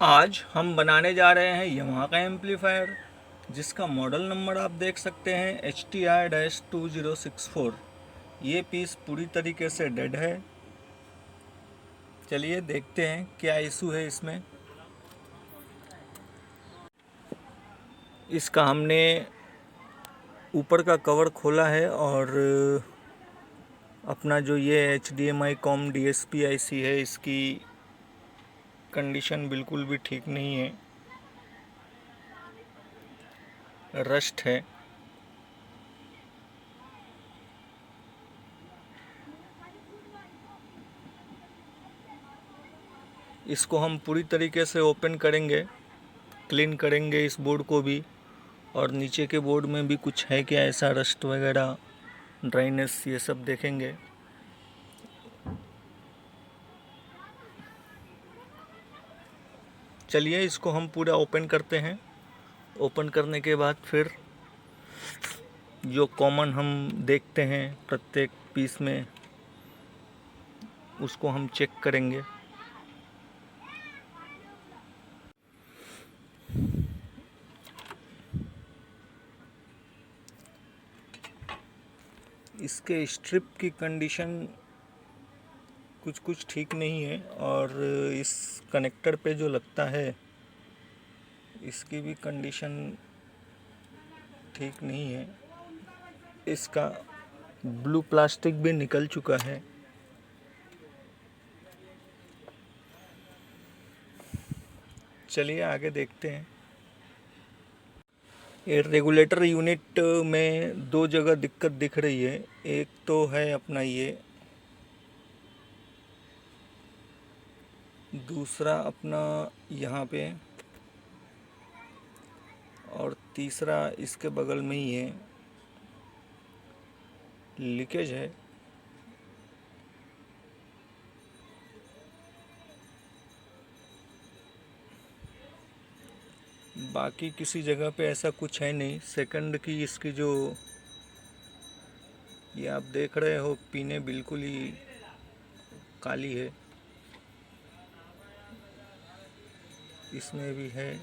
आज हम बनाने जा रहे हैं यमाहा का एम्पलीफायर, जिसका मॉडल नंबर आप देख सकते हैं HTR-2064। ये पीस पूरी तरीके से डेड है। चलिए देखते हैं क्या इशू है इसमें। इसका हमने ऊपर का कवर खोला है और अपना जो ये HDMI कॉम DSP IC है, इसकी कंडीशन बिल्कुल भी ठीक नहीं है, रस्ट है। इसको हम पूरी तरीके से ओपन करेंगे, क्लीन करेंगे इस बोर्ड को भी, और नीचे के बोर्ड में भी कुछ है क्या ऐसा रस्ट वगैरह, ड्राइनेस, ये सब देखेंगे। चलिए इसको हम पूरा ओपन करते हैं। ओपन करने के बाद फिर जो कॉमन हम देखते हैं प्रत्येक पीस में, उसको हम चेक करेंगे। इसके स्ट्रिप की कंडीशन कुछ ठीक नहीं है, और इस कनेक्टर पे जो लगता है इसकी भी कंडीशन ठीक नहीं है। इसका ब्लू प्लास्टिक भी निकल चुका है। चलिए आगे देखते हैं। ये रेगुलेटर यूनिट में दो जगह दिक्कत दिख रही है। एक तो है अपना ये, दूसरा अपना यहाँ पे, और तीसरा इसके बगल में ही है, लीकेज है। बाकी किसी जगह पे ऐसा कुछ है नहीं। सेकंड की इसकी जो ये आप देख रहे हो पिने बिल्कुल ही काली है, इसमें भी है।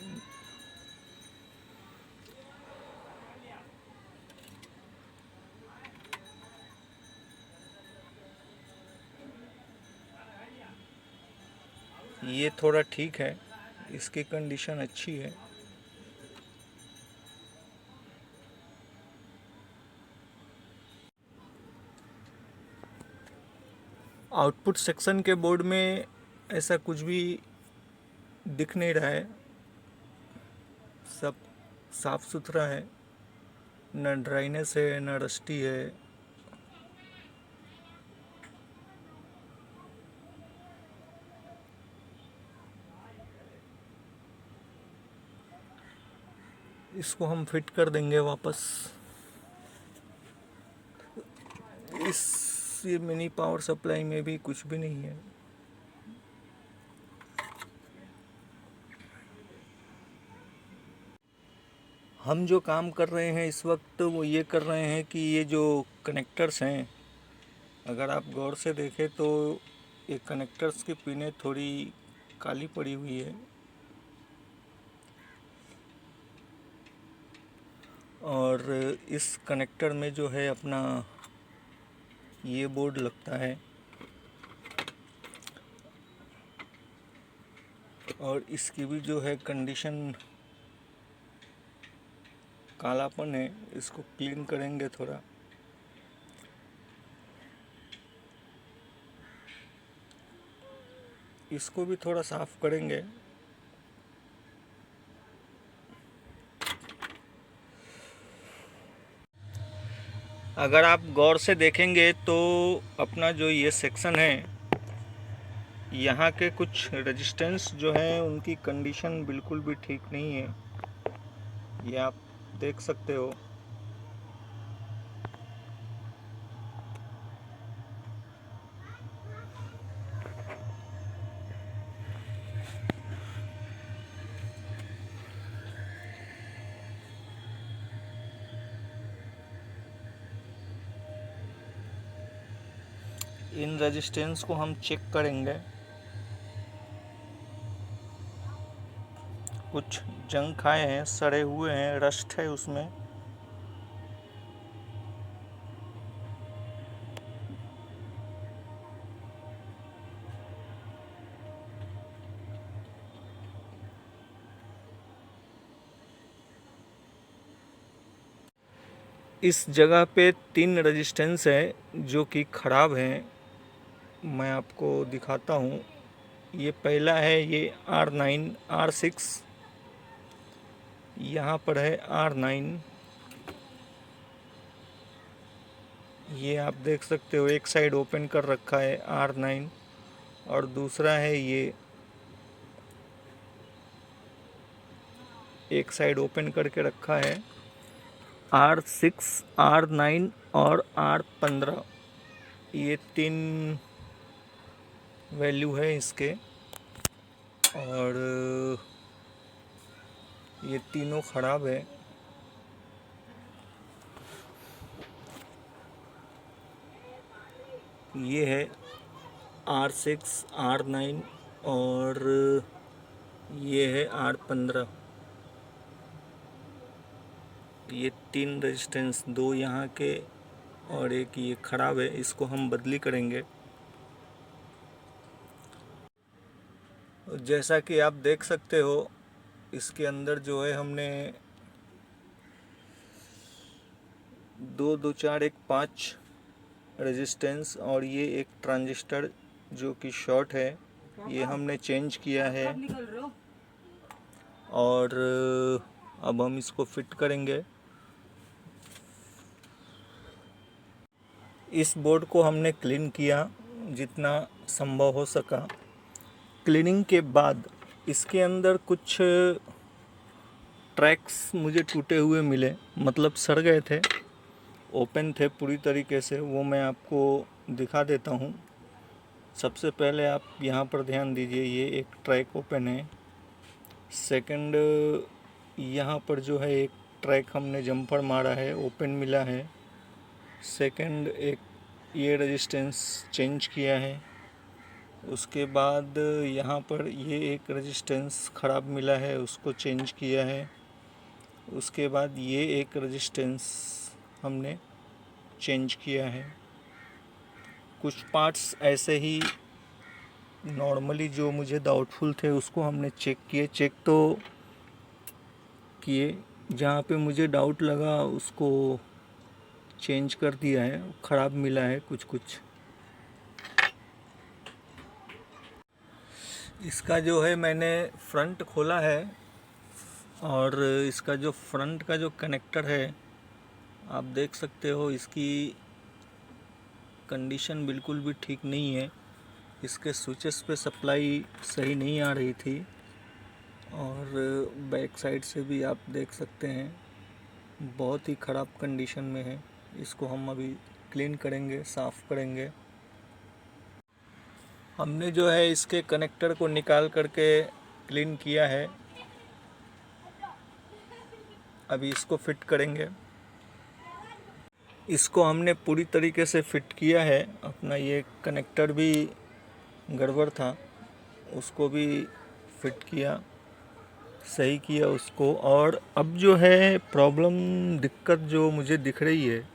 ये थोड़ा ठीक है, इसकी कंडीशन अच्छी है। आउटपुट सेक्शन के बोर्ड में ऐसा कुछ भी दिख नहीं रहा है, सब साफ सुथरा है, न ड्राइनेस है न रस्टी है। इसको हम फिट कर देंगे वापस। इस ये मिनी पावर सप्लाई में भी कुछ भी नहीं है। हम जो काम कर रहे हैं इस वक्त वो ये कर रहे हैं कि ये जो कनेक्टर्स हैं, अगर आप गौर से देखें तो ये कनेक्टर्स की पिनें थोड़ी काली पड़ी हुई है, और इस कनेक्टर में जो है अपना ये बोर्ड लगता है, और इसकी भी जो है कंडीशन कालापन है। इसको क्लीन करेंगे थोड़ा। इसको भी थोड़ा साफ करेंगे। अगर आप गौर से देखेंगे तो अपना जो ये सेक्शन है, यहाँ के कुछ रेजिस्टेंस जो हैं उनकी कंडीशन बिल्कुल भी ठीक नहीं है, ये आप देख सकते हो। इन रेजिस्टेंस को हम चेक करेंगे। कुछ जंग खाए हैं, सड़े हुए हैं, रस्ट है उसमें। इस जगह पे 3 रेजिस्टेंस है जो कि ख़राब हैं। मैं आपको दिखाता हूँ। ये पहला है, ये R9 R6, यहाँ पर है R9, ये आप देख सकते हो एक साइड ओपन कर रखा है R9, और दूसरा है ये एक साइड ओपन करके रखा है R6, R9 और R15। ये 3 वैल्यू है इसके, और ये तीनों ख़राब है। ये है R6, R9 और ये है R15। ये 3 रेजिस्टेंस, 2 यहाँ के और एक ये ख़राब है, इसको हम बदली करेंगे। जैसा कि आप देख सकते हो, इसके अंदर जो है हमने 2 2 4 1 5 रेजिस्टेंस और ये एक ट्रांजिस्टर जो कि शॉर्ट है, ये हमने चेंज किया है। और अब हम इसको फिट करेंगे। इस बोर्ड को हमने क्लीन किया जितना संभव हो सका। क्लीनिंग के बाद इसके अंदर कुछ ट्रैक्स मुझे टूटे हुए मिले, मतलब सड़ गए थे, ओपन थे पूरी तरीके से। वो मैं आपको दिखा देता हूँ। सबसे पहले आप यहाँ पर ध्यान दीजिए, ये एक ट्रैक ओपन है। सेकंड, यहाँ पर जो है एक ट्रैक हमने जंपर मारा है, ओपन मिला है। सेकंड, एक ये रेजिस्टेंस चेंज किया है। उसके बाद यहाँ पर ये एक रेजिस्टेंस ख़राब मिला है, उसको चेंज किया है। उसके बाद ये एक रेजिस्टेंस हमने चेंज किया है। कुछ पार्ट्स ऐसे ही नॉर्मली जो मुझे डाउटफुल थे उसको हमने चेक किए, चेक तो किए, जहाँ पे मुझे डाउट लगा उसको चेंज कर दिया है। ख़राब मिला है कुछ कुछ। इसका जो है मैंने फ्रंट खोला है, और इसका जो फ्रंट का जो कनेक्टर है आप देख सकते हो, इसकी कंडीशन बिल्कुल भी ठीक नहीं है। इसके स्विचेस पे सप्लाई सही नहीं आ रही थी, और बैक साइड से भी आप देख सकते हैं बहुत ही ख़राब कंडीशन में है। इसको हम अभी क्लीन करेंगे, साफ़ करेंगे। हमने जो है इसके कनेक्टर को निकाल करके क्लीन किया है। अभी इसको फिट करेंगे। इसको हमने पूरी तरीके से फिट किया है। अपना ये कनेक्टर भी गड़बड़ था, उसको भी फिट किया, सही किया उसको। और अब जो है प्रॉब्लम, दिक्कत जो मुझे दिख रही है,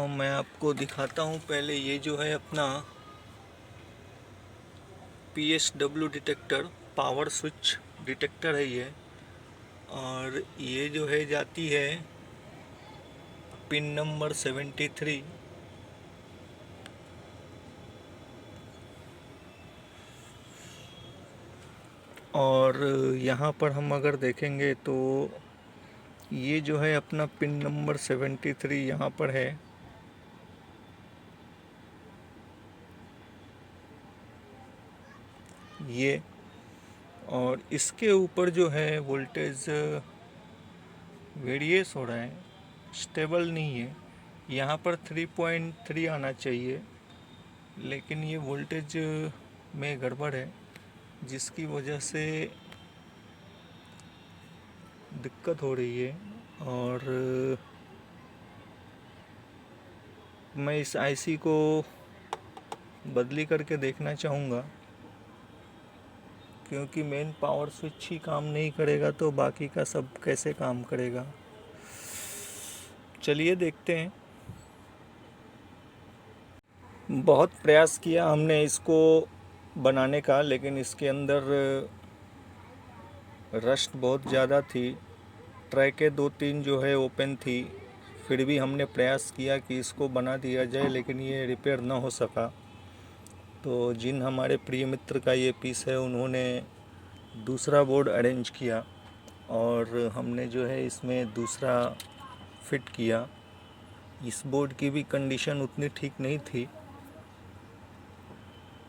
मैं आपको दिखाता हूँ। पहले ये जो है अपना PSW detector, power switch detector है ये, और ये जो है जाती है पिन नंबर 73। और यहाँ पर हम अगर देखेंगे तो ये जो है अपना पिन नंबर 73 यहाँ पर है। ये, और इसके ऊपर जो है वोल्टेज वेरिएस हो रहा है, स्टेबल नहीं है। यहाँ पर 3.3 आना चाहिए, लेकिन ये वोल्टेज में गड़बड़ है, जिसकी वजह से दिक्कत हो रही है। और मैं इस आईसी को बदली करके देखना चाहूँगा, क्योंकि मेन पावर स्विच ही काम नहीं करेगा तो बाकी का सब कैसे काम करेगा। चलिए देखते हैं। बहुत प्रयास किया हमने इसको बनाने का, लेकिन इसके अंदर रस्ट बहुत ज़्यादा थी। ट्रैकें 2-3 जो है ओपन थी। फिर भी हमने प्रयास किया कि इसको बना दिया जाए, लेकिन ये रिपेयर ना हो सका। तो जिन हमारे प्रिय मित्र का ये पीस है, उन्होंने दूसरा बोर्ड अरेंज किया और हमने जो है इसमें दूसरा फिट किया। इस बोर्ड की भी कंडीशन उतनी ठीक नहीं थी,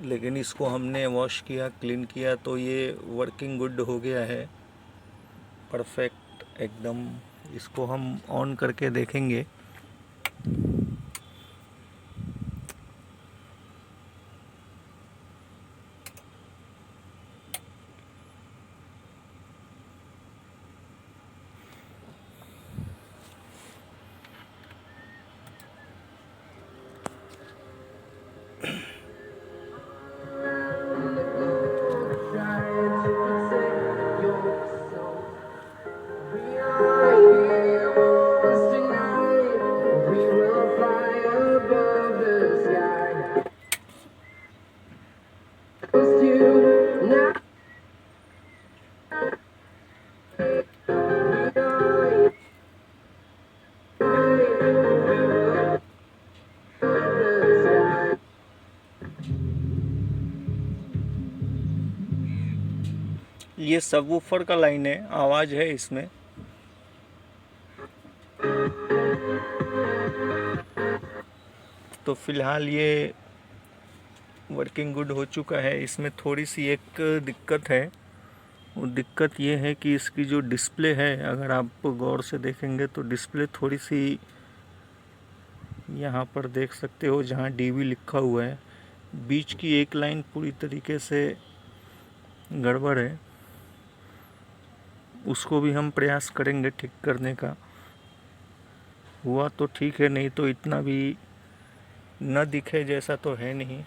लेकिन इसको हमने वॉश किया, क्लीन किया, तो ये वर्किंग गुड हो गया है, परफेक्ट एकदम। इसको हम ऑन करके देखेंगे। ये सबवूफर का लाइन है, आवाज़ है इसमें। तो फिलहाल ये वर्किंग गुड हो चुका है। इसमें थोड़ी सी एक दिक्कत है। वो दिक्कत ये है कि इसकी जो डिस्प्ले है, अगर आप गौर से देखेंगे तो डिस्प्ले थोड़ी सी, यहाँ पर देख सकते हो जहाँ डीवी लिखा हुआ है, बीच की एक लाइन पूरी तरीके से गड़बड़ है। उसको भी हम प्रयास करेंगे ठीक करने का। हुआ तो ठीक है, नहीं तो इतना भी न दिखे जैसा तो है नहीं।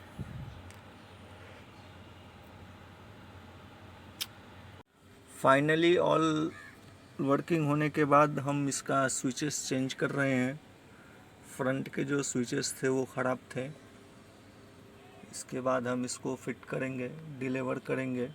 फाइनली ऑल वर्किंग होने के बाद हम इसका स्विचेस चेंज कर रहे हैं। फ्रंट के जो स्विचेस थे वो ख़राब थे। इसके बाद हम इसको फिट करेंगे, डिलीवर करेंगे।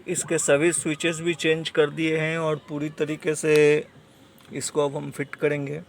इसके सभी स्विचेस भी चेंज कर दिए हैं और पूरी तरीके से इसको अब हम फिट करेंगे।